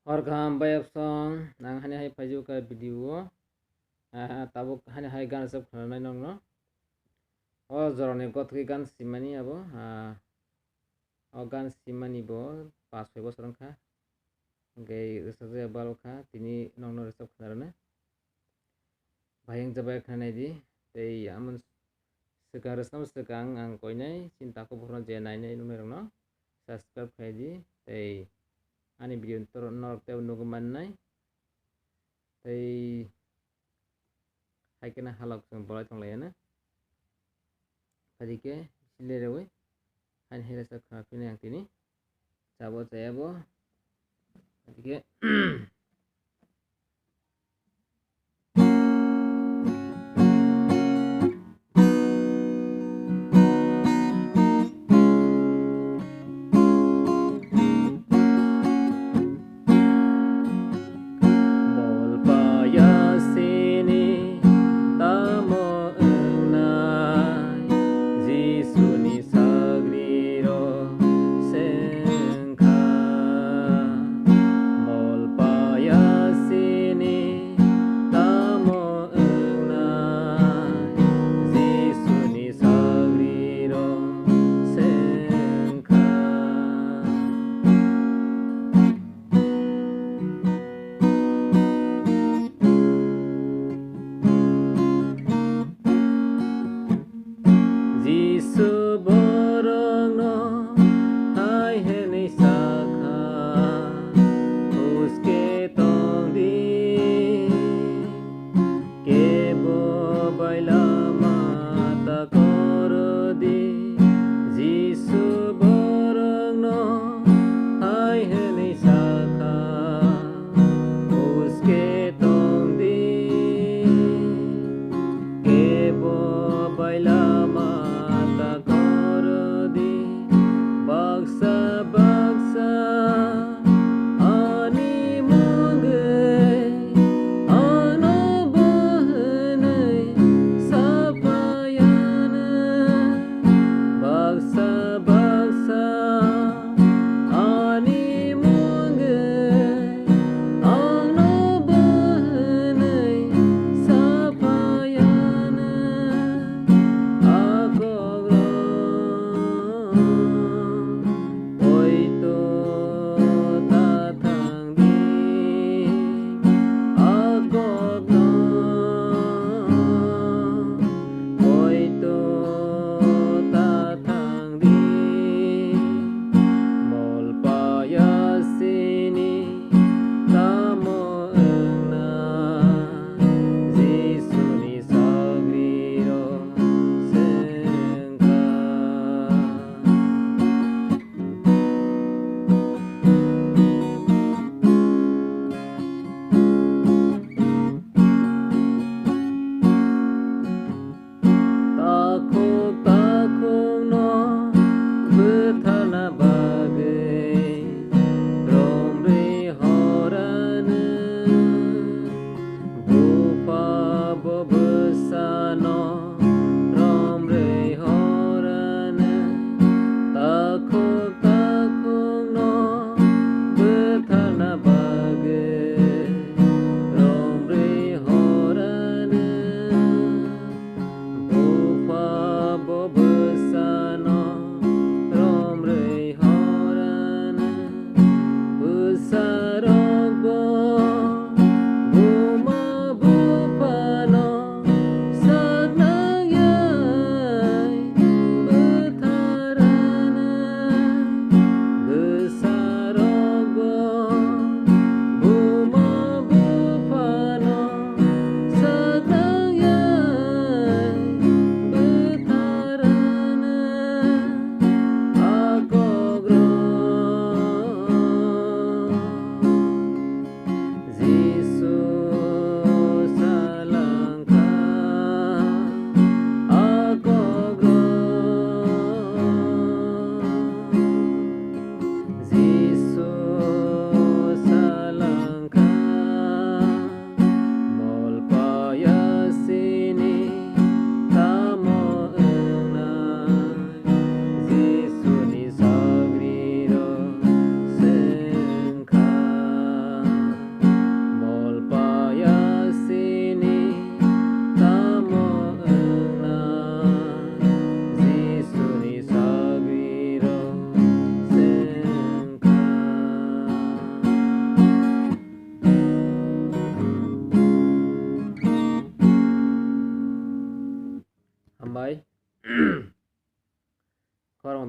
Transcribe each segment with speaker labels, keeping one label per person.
Speaker 1: Welcome back song nang hani hai paju ka video tabuk hani hai gan sab khanai nong no o jorone gothki gan simani abo o gan simani bo 5-6 bosor kha gei saje balo kha tini nong no sab khanarane bhayeng jabai khanai di tei amon sekang resam sekang ang koinai cinta ko bhorno je nainai nong no subscribe khai di tei ani video norok teu nugumanai tei haikena halok jeng bolai tonglaiyana adike silerewi hani hirasa khapini ang tini jabo jayabo adike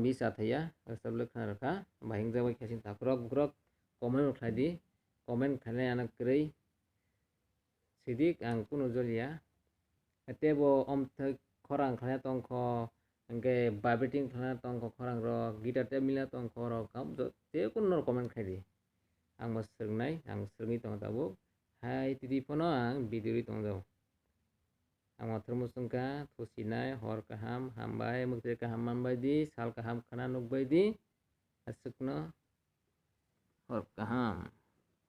Speaker 1: bisa thaya sablo khana raka bahing jabai khasin takrok grok comment khladi comment khanai anak krei sidik ang kuno jolia tebo omthek khorang khana tongkho angke vibrating khana tongkho khorang ro guitar te mila tongkho ro kam te kuno comment khaidi ang mo sernai ang serni tong tabuk hai tidi pono ang video tong jao ang mo thermusungka thusinai hor kaham hambai mukte kaham manbai di sal kaham khana nukbai di asukno hor kaham